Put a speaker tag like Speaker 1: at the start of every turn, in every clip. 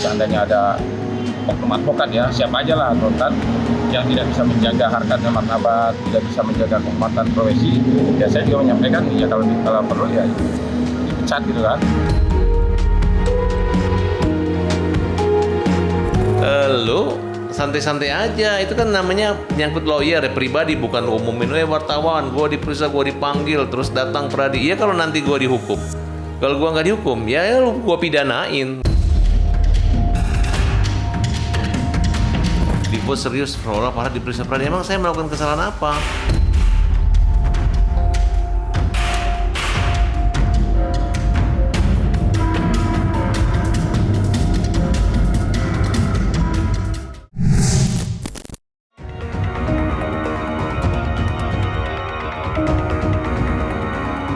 Speaker 1: seandainya ada oknum advokat ya, siapa aja lah advokat yang tidak bisa menjaga harkat dan martabat, tidak bisa menjaga kehormatan profesi, ya saya juga menyampaikan ya kalau perlu ya dipecat gitu kan.
Speaker 2: Lu santai-santai aja, itu kan namanya nyangkut lawyer ya, pribadi, bukan umumin wartawan, gue diperiksa, gue dipanggil, terus datang Pradi. Iya kalau nanti gue dihukum. Kalau gue nggak dihukum, ya lu gue pidanain. Dibuat serius, seolah parah diperiksa Pradi. Emang saya melakukan kesalahan apa?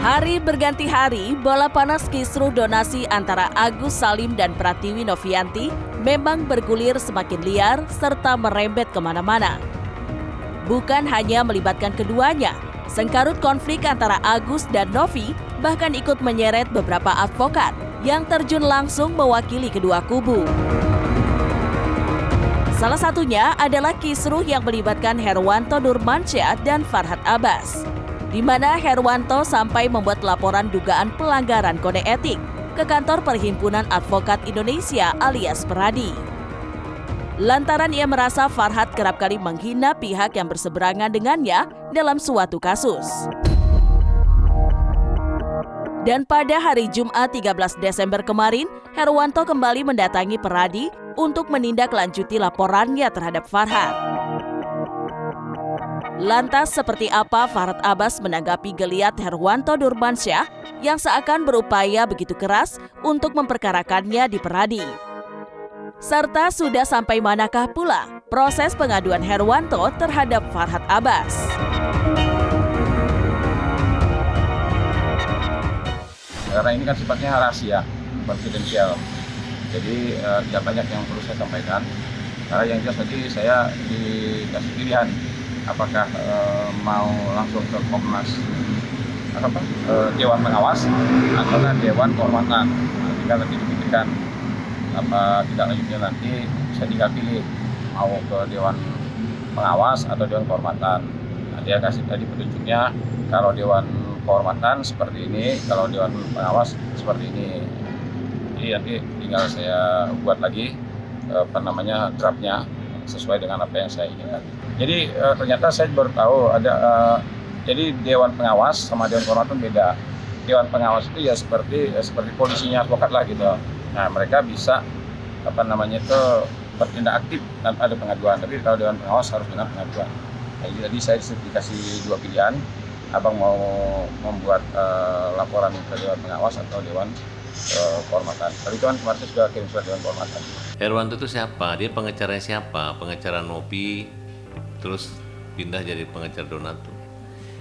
Speaker 3: Hari berganti hari, bola panas kisruh donasi antara Agus Salim dan Pratiwi Novianti memang bergulir semakin liar serta merembet kemana-mana. Bukan hanya melibatkan keduanya, sengkarut konflik antara Agus dan Novi bahkan ikut menyeret beberapa advokat yang terjun langsung mewakili kedua kubu. Salah satunya adalah kisruh yang melibatkan Herwanto Nurmansyah dan Farhad Abbas, di mana Herwanto sampai membuat laporan dugaan pelanggaran kode etik ke kantor Perhimpunan Advokat Indonesia alias Peradi. Lantaran ia merasa Farhad kerap kali menghina pihak yang berseberangan dengannya dalam suatu kasus. Dan pada hari Jumat 13 Desember kemarin, Herwanto kembali mendatangi Peradi untuk menindaklanjuti laporannya terhadap Farhad. Lantas seperti apa Farhad Abbas menanggapi geliat Herwanto Nurmansyah yang seakan berupaya begitu keras untuk memperkarakannya di Peradi? Serta sudah sampai manakah pula proses pengaduan Herwanto terhadap Farhad Abbas?
Speaker 1: Karena ini kan sifatnya rahasia, konfidensial. Jadi tidak banyak yang perlu saya sampaikan. Karena yang jelas tadi saya dikasih pilihan. Apakah mau langsung ke Komnas Dewan Pengawas atau Dewan Kehormatan. Tinggal nanti dipikirkan apa tidak lanjutnya, nanti bisa tinggal pilih mau ke Dewan Pengawas atau Dewan Kehormatan. Nah, dia kasih tadi petunjuknya, kalau Dewan Kehormatan seperti ini, kalau Dewan Pengawas seperti ini. Jadi nanti tinggal saya buat lagi draftnya sesuai dengan apa yang saya inginkan. Jadi ternyata saya baru tahu ada jadi Dewan Pengawas sama Dewan Kehormatan beda. Dewan Pengawas itu ya seperti polisinya advokat lah gitu. Nah, mereka bisa bertindak aktif tanpa ada pengaduan. Tapi kalau Dewan Pengawas harus dengan pengaduan. Nah, jadi saya dikasih dua pilihan. Abang mau membuat laporan ke Dewan Pengawas atau Dewan Kehormatan. Tapi kan kemarin sudah kirim surat Dewan Kehormatan.
Speaker 2: Herwanto itu siapa? Dia pengacaranya siapa? Pengacara Novi, terus pindah jadi pengacara Donato.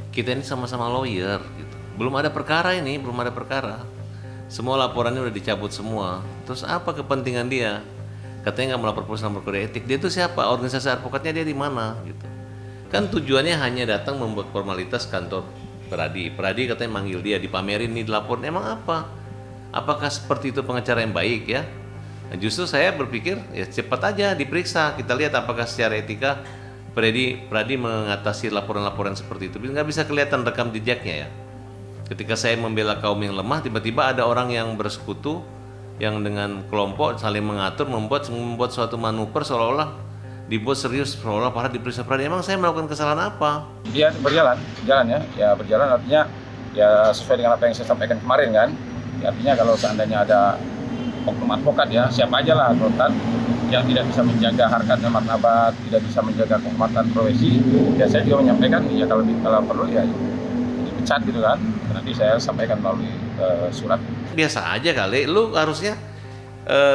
Speaker 2: Kita ini sama-sama lawyer gitu. Belum ada perkara ini, belum ada perkara. Semua laporannya udah dicabut semua. Terus apa kepentingan dia? Katanya nggak melapor polisi nomor kode etik. Dia itu siapa? Organisasi advokatnya dia di mana gitu. Kan tujuannya hanya datang membuat formalitas kantor Peradi. Peradi katanya manggil dia, dipamerin nih dilaporin. Emang apa? Apakah seperti itu pengacara yang baik ya? Nah, justru saya berpikir ya cepat aja diperiksa. Kita lihat apakah secara etika Pradi mengatasi laporan-laporan seperti itu. Nggak bisa kelihatan rekam jejaknya ya. Ketika saya membela kaum yang lemah, tiba-tiba ada orang yang bersekutu yang dengan kelompok saling mengatur, membuat suatu manuver seolah-olah dibuat serius, seolah parah diperiksa Pradi. Emang saya melakukan kesalahan apa?
Speaker 1: Dia berjalan ya berjalan artinya ya sesuai dengan apa yang saya sampaikan kemarin kan. Ya, artinya kalau seandainya ada oknum advokat ya, siapa aja lah advokat yang tidak bisa menjaga harkat dan martabat, tidak bisa menjaga kehormatan profesi, ya saya juga menyampaikan ya kalau perlu ya dipecat gitu kan. Nanti saya sampaikan melalui surat.
Speaker 2: Biasa aja kali, lu harusnya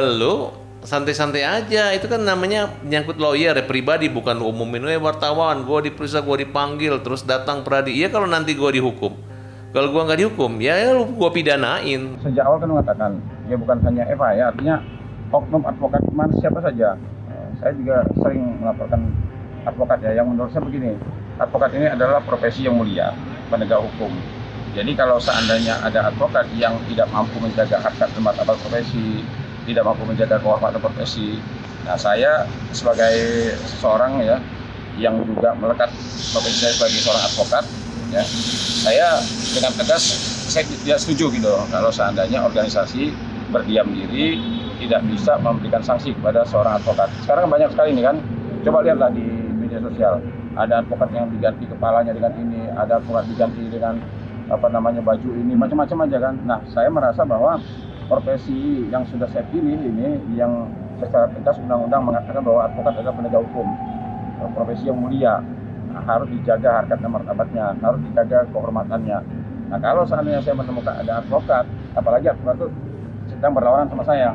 Speaker 2: lu santai-santai aja. Itu kan namanya nyangkut lawyer ya, pribadi, bukan umumin wartawan, gue diperiksa, gue dipanggil, terus datang Pradi. Iya kalau nanti gue dihukum. Kalau gue nggak dihukum, ya lu gue pidanain.
Speaker 1: Sejak awal kan mengatakan, ya bukan hanya Eva ya, artinya oknum advokat mana siapa saja. Saya juga sering melaporkan advokat ya, yang menurut saya begini, advokat ini adalah profesi yang mulia, penegak hukum. Jadi kalau seandainya ada advokat yang tidak mampu menjaga harkat dan martabat profesi, tidak mampu menjaga kehormatan profesi. Nah, saya sebagai seseorang ya yang juga melekat profesi saya sebagai seorang advokat, ya, saya dengan tegas saya tidak setuju gitu kalau seandainya organisasi berdiam diri tidak bisa memberikan sanksi kepada seorang advokat. Sekarang banyak sekali nih kan, coba lihatlah di media sosial, ada advokat yang diganti kepalanya dengan ini, ada advokat diganti dengan baju ini, macam-macam aja kan. Nah, saya merasa bahwa profesi yang sudah saya pilih ini yang secara tegas undang-undang mengatakan bahwa advokat adalah penegak hukum, profesi yang mulia, nah, harus dijaga harkat dan martabatnya, harus dijaga kehormatannya. Nah, kalau seandainya saya menemukan ada advokat, apalagi advokat itu sedang berlawanan sama saya,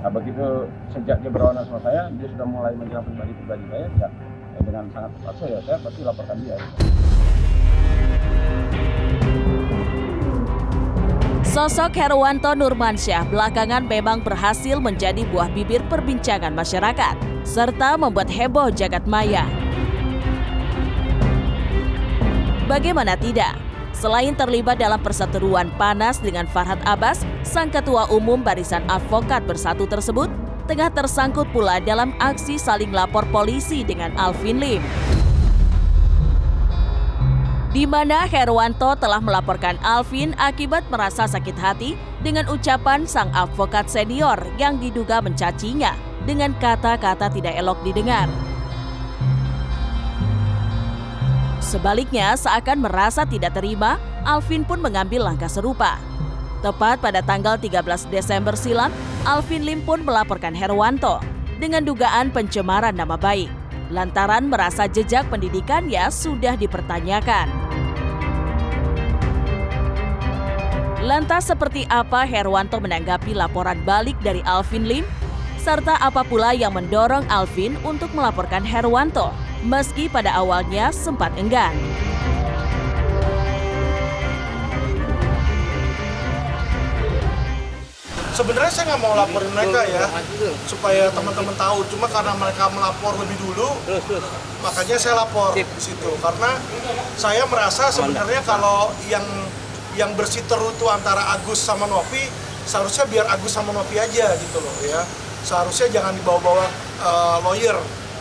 Speaker 1: nah begitu sejak dia berlawanan sama saya, dia sudah mulai menyerang pribadi saya, ya dengan sangat terpaksa ya saya pasti laporkan dia.
Speaker 3: Sosok Herwanto Nurmansyah belakangan memang berhasil menjadi buah bibir perbincangan masyarakat, serta membuat heboh jagat maya. Bagaimana tidak? Selain terlibat dalam perseteruan panas dengan Farhad Abbas, sang ketua umum Barisan Advokat Bersatu tersebut tengah tersangkut pula dalam aksi saling lapor polisi dengan Alvin Lim, di mana Herwanto telah melaporkan Alvin akibat merasa sakit hati dengan ucapan sang advokat senior yang diduga mencacinya dengan kata-kata tidak elok didengar. Sebaliknya, seakan merasa tidak terima, Alvin pun mengambil langkah serupa. Tepat pada tanggal 13 Desember silam, Alvin Lim pun melaporkan Herwanto dengan dugaan pencemaran nama baik, lantaran merasa jejak pendidikannya sudah dipertanyakan. Lantas seperti apa Herwanto menanggapi laporan balik dari Alvin Lim? Serta apa pula yang mendorong Alvin untuk melaporkan Herwanto, meski pada awalnya sempat enggan?
Speaker 4: Sebenarnya saya nggak mau laporin mereka ya, supaya teman-teman tahu. Cuma karena mereka melapor lebih dulu, makanya saya lapor di situ. Karena saya merasa sebenarnya kalau yang bersiteru itu antara Agus sama Novi, seharusnya biar Agus sama Novi aja gitu loh ya. Seharusnya jangan dibawa-bawa lawyer.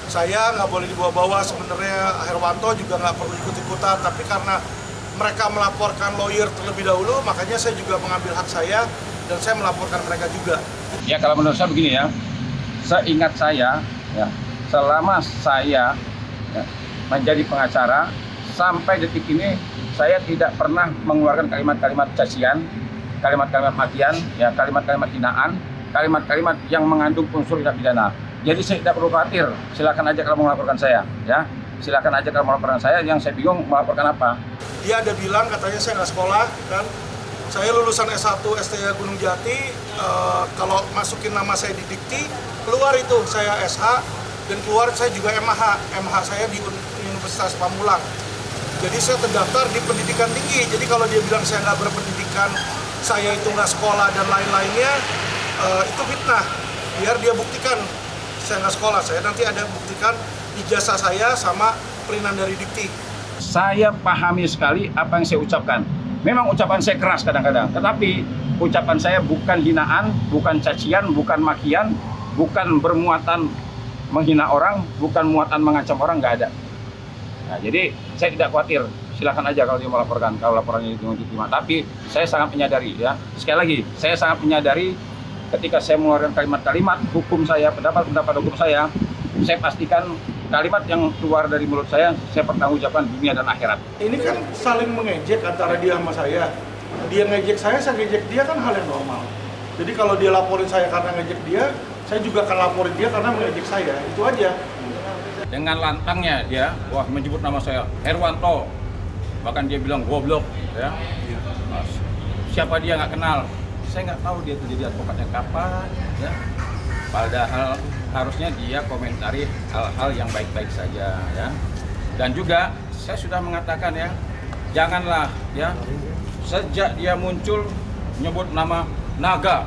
Speaker 4: Saya nggak boleh dibawa-bawa, sebenarnya Herwanto juga nggak perlu ikut-ikutan. Tapi karena mereka melaporkan lawyer terlebih dahulu, makanya saya juga mengambil hak saya dan saya melaporkan mereka juga.
Speaker 1: Ya, kalau menurut saya begini ya, seingat saya, ya, selama saya ya, menjadi pengacara, sampai detik ini saya tidak pernah mengeluarkan kalimat-kalimat cacian, kalimat-kalimat makian, ya, kalimat-kalimat hinaan, kalimat-kalimat yang mengandung unsur tindak pidana. Jadi saya tidak perlu khawatir, silakan aja kalau mau melaporkan saya, ya, silakan aja kalau mau melaporkan saya. Yang saya bingung melaporkan apa?
Speaker 4: Dia ada bilang katanya saya nggak sekolah kan. Saya lulusan S1 STIA Gunung Jati, kalau masukin nama saya di Dikti, keluar itu saya SH, dan keluar saya juga MH saya di Universitas Pamulang. Jadi saya terdaftar di pendidikan tinggi, jadi kalau dia bilang saya nggak berpendidikan, saya itu nggak sekolah dan lain-lainnya, itu fitnah. Biar dia buktikan saya nggak sekolah, saya nanti ada buktikan ijazah saya sama perinan dari Dikti.
Speaker 1: Saya pahami sekali apa yang saya ucapkan. Memang ucapan saya keras kadang-kadang, tetapi ucapan saya bukan hinaan, bukan cacian, bukan makian, bukan bermuatan menghina orang, bukan muatan mengancam orang, nggak ada. Nah, jadi saya tidak khawatir, silakan aja kalau dia melaporkan, kalau laporannya diterima. Tapi saya sangat menyadari, ya, sekali lagi, saya sangat menyadari ketika saya mengeluarkan kalimat-kalimat hukum saya, pendapat hukum saya pastikan kalimat yang keluar dari mulut saya pertanggungjawabkan dunia dan akhirat.
Speaker 4: Ini kan saling mengejek antara dia sama saya. Dia ngejek saya ngejek dia, kan hal yang normal. Jadi kalau dia laporin saya karena ngejek dia, saya juga akan laporin dia karena mengejek saya. Itu aja.
Speaker 1: Dengan lantangnya dia, menyebut nama saya Herwanto, bahkan dia bilang goblok, ya. Nah, siapa dia nggak kenal, saya nggak tahu dia itu jadi advokatnya kapan, ya. Padahal harusnya dia komentari hal-hal yang baik-baik saja, ya. Dan juga saya sudah mengatakan, ya, janganlah, ya, sejak dia muncul nyebut nama naga,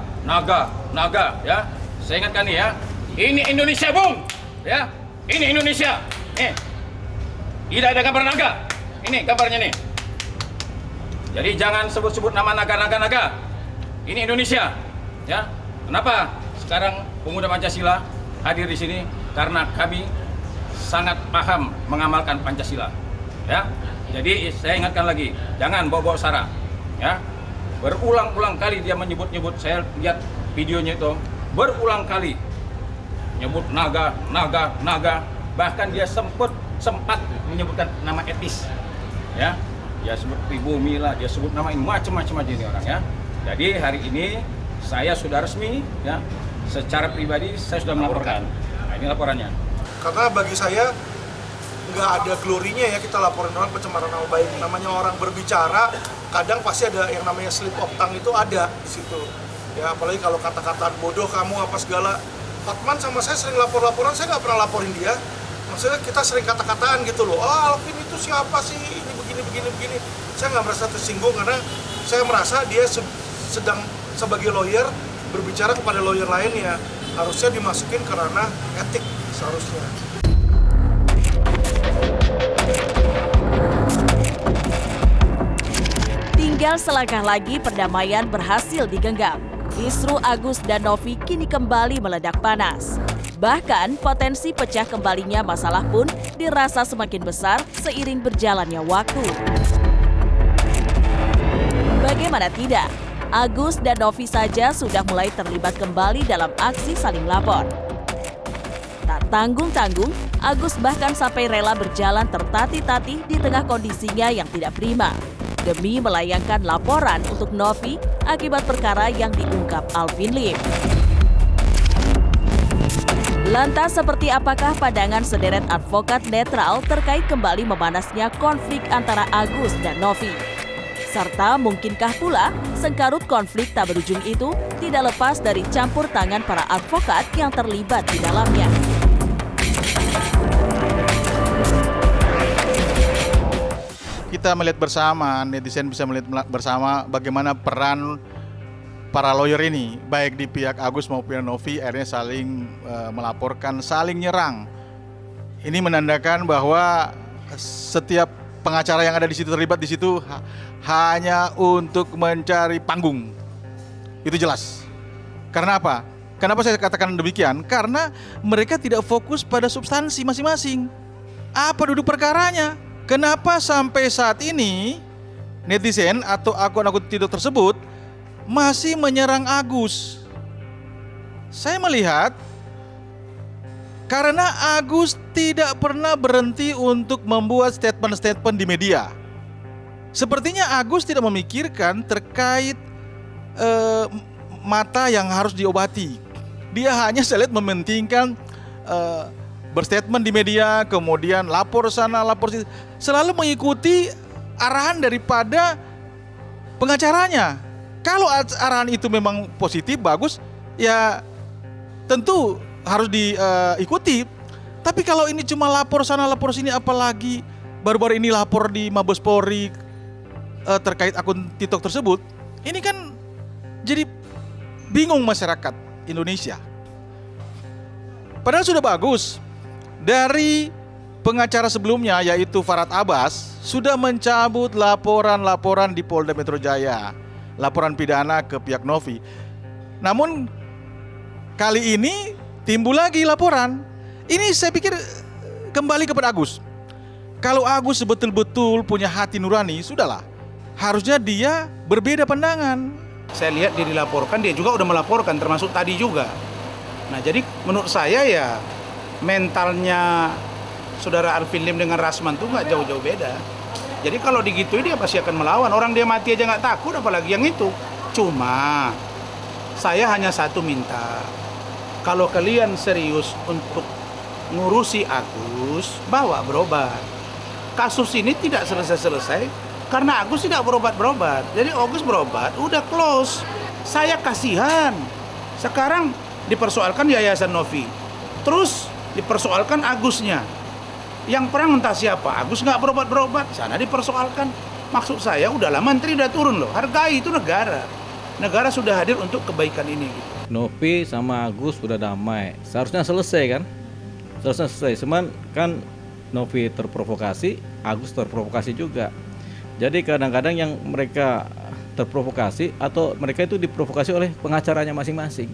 Speaker 1: ya. Saya ingatkan nih, ya, ini Indonesia, Bung, ya. Ini Indonesia, nih, tidak ada gambar naga, ini gambarnya nih. Jadi jangan sebut-sebut nama naga. Ini Indonesia, ya. Kenapa? sekarang pemuda Pancasila hadir di sini karena kami sangat paham mengamalkan Pancasila. Ya, jadi saya ingatkan lagi, jangan bawa-bawa sara. Ya, berulang-ulang kali dia menyebut-nyebut, saya lihat videonya itu berulang kali nyebut naga, bahkan dia sempat menyebutkan nama etis. Ya, dia sebut pribumi lah, dia sebut nama ini macam-macam aja ini orang ya. Jadi hari ini saya sudah resmi ya, secara pribadi saya sudah melaporkan. Nah, ini laporannya.
Speaker 4: Karena bagi saya nggak ada glorinya ya kita laporin orang pencemaran nama baik. Namanya orang berbicara, kadang pasti ada yang namanya slip of tongue itu ada di situ. Ya apalagi kalau kata-kataan bodoh kamu apa segala. Hotman sama saya sering lapor-laporan, saya nggak pernah laporin dia. Maksudnya kita sering kata-kataan gitu loh. Alvin itu siapa sih? Ini begini. Saya nggak merasa tersinggung karena saya merasa dia sedang sebagai lawyer berbicara kepada lawyer lain ya harusnya dimasukin ke ranah etik seharusnya.
Speaker 3: Tinggal selangkah lagi perdamaian berhasil digenggam. Kisru Agus dan Novi kini kembali meledak panas. Bahkan potensi pecah kembalinya masalah pun dirasa semakin besar seiring berjalannya waktu. Bagaimana tidak, Agus dan Novi saja sudah mulai terlibat kembali dalam aksi saling lapor. Tak tanggung-tanggung, Agus bahkan sampai rela berjalan tertatih-tatih di tengah kondisinya yang tidak prima, demi melayangkan laporan untuk Novi akibat perkara yang diungkap Alvin Lim. Lantas seperti apakah pandangan sederet advokat netral terkait kembali memanasnya konflik antara Agus dan Novi? Serta mungkinkah pula sengkarut konflik tak berujung itu tidak lepas dari campur tangan para advokat yang terlibat di dalamnya?
Speaker 5: Kita melihat bersama, netizen bisa melihat bersama bagaimana peran para lawyer ini, baik di pihak Agus maupun Novi, akhirnya saling melaporkan, saling nyerang. Ini menandakan bahwa setiap pengacara yang ada di situ terlibat di situ hanya untuk mencari panggung. Itu jelas. Karena apa? Kenapa saya katakan demikian? Karena mereka tidak fokus pada substansi masing-masing. Apa duduk perkaranya? Kenapa sampai saat ini netizen atau akun-akun TikTok tersebut masih menyerang Agus? Saya melihat karena Agus tidak pernah berhenti untuk membuat statement-statement di media. Sepertinya Agus tidak memikirkan terkait mata yang harus diobati. Dia hanya saya lihat mementingkan berstatement di media, kemudian lapor sana, lapor situ, selalu mengikuti arahan daripada pengacaranya. Kalau arahan itu memang positif, bagus, ya tentu harus diikuti. Tapi kalau ini cuma lapor sana, lapor sini, apalagi baru-baru ini lapor di Mabes Polri terkait akun TikTok tersebut, ini kan jadi bingung masyarakat Indonesia. Padahal sudah bagus. Dari pengacara sebelumnya yaitu Farhad Abbas sudah mencabut laporan-laporan di Polda Metro Jaya, laporan pidana ke pihak Novi. Namun kali ini timbul lagi laporan. Ini saya pikir kembali kepada Agus. Kalau Agus betul-betul punya hati nurani, sudahlah. Harusnya dia berbeda pandangan.
Speaker 6: Saya lihat dia dilaporkan, dia juga udah melaporkan, termasuk tadi juga. Nah jadi menurut saya ya mentalnya saudara Alvin Lim dengan Rasman tuh nggak jauh-jauh beda. Jadi kalau digituin dia pasti akan melawan. Orang dia mati aja nggak takut, apalagi yang itu. Cuma saya hanya satu minta, kalau kalian serius untuk ngurusi Agus, bawa berobat. Kasus ini tidak selesai-selesai karena Agus tidak berobat-berobat. Jadi Agus berobat, udah close. Saya kasihan. Sekarang dipersoalkan Yayasan Novi, terus dipersoalkan Agusnya. Yang perang entah siapa, Agus nggak berobat-berobat, sana dipersoalkan. Maksud saya udahlah, menteri udah turun loh, hargai itu negara. Negara sudah hadir untuk kebaikan ini.
Speaker 7: Novi sama Agus sudah damai, seharusnya selesai kan? Selesai, cuman kan Novi terprovokasi, Agus terprovokasi juga. Jadi kadang-kadang yang mereka terprovokasi atau mereka itu diprovokasi oleh pengacaranya masing-masing.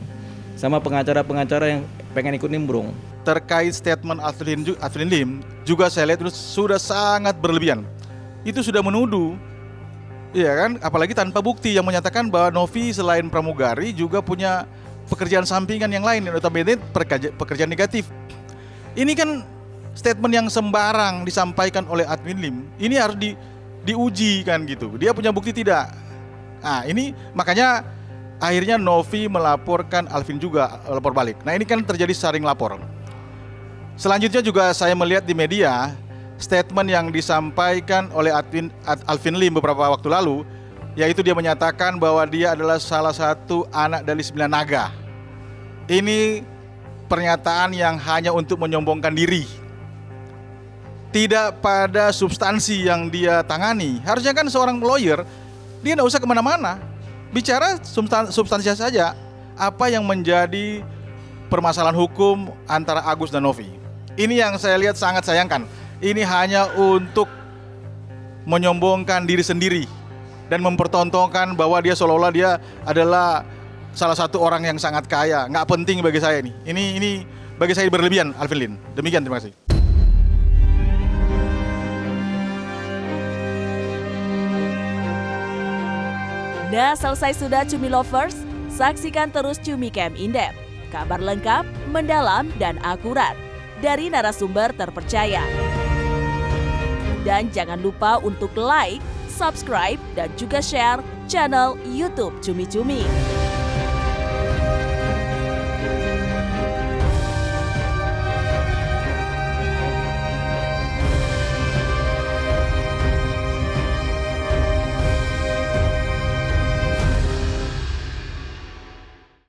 Speaker 7: sama pengacara-pengacara yang pengen ikut nimbrung.
Speaker 5: Terkait statement Alvin Lim juga saya lihat itu sudah sangat berlebihan. Itu sudah menuduh, iya kan? Apalagi tanpa bukti yang menyatakan bahwa Novi selain pramugari juga punya pekerjaan sampingan yang lain, notabene pekerjaan negatif. Ini kan statement yang sembarang disampaikan oleh Alvin Lim. Ini harus diuji kan gitu. Dia punya bukti tidak? Nah ini makanya akhirnya Novi melaporkan Alvin juga lapor balik. Nah ini kan terjadi saring lapor. Selanjutnya juga saya melihat di media statement yang disampaikan oleh Alvin Lim beberapa waktu lalu, yaitu dia menyatakan bahwa dia adalah salah satu anak dari 9 naga. Ini pernyataan yang hanya untuk menyombongkan diri, tidak pada substansi yang dia tangani. Harusnya kan seorang lawyer dia tidak usah kemana-mana, bicara substansi saja, apa yang menjadi permasalahan hukum antara Agus dan Novi. Ini yang saya lihat sangat sayangkan. Ini hanya untuk menyombongkan diri sendiri dan mempertontonkan bahwa dia seolah-olah dia adalah salah satu orang yang sangat kaya. Nggak penting bagi saya ini. Ini bagi saya berlebihan, Alvin Lim. Demikian, terima kasih.
Speaker 3: Nah, selesai sudah Cumi Lovers? Saksikan terus Cumi Camp In-Depth. Kabar lengkap, mendalam, dan akurat dari narasumber terpercaya. Dan jangan lupa untuk like, subscribe, dan juga share channel YouTube Cumi Cumi.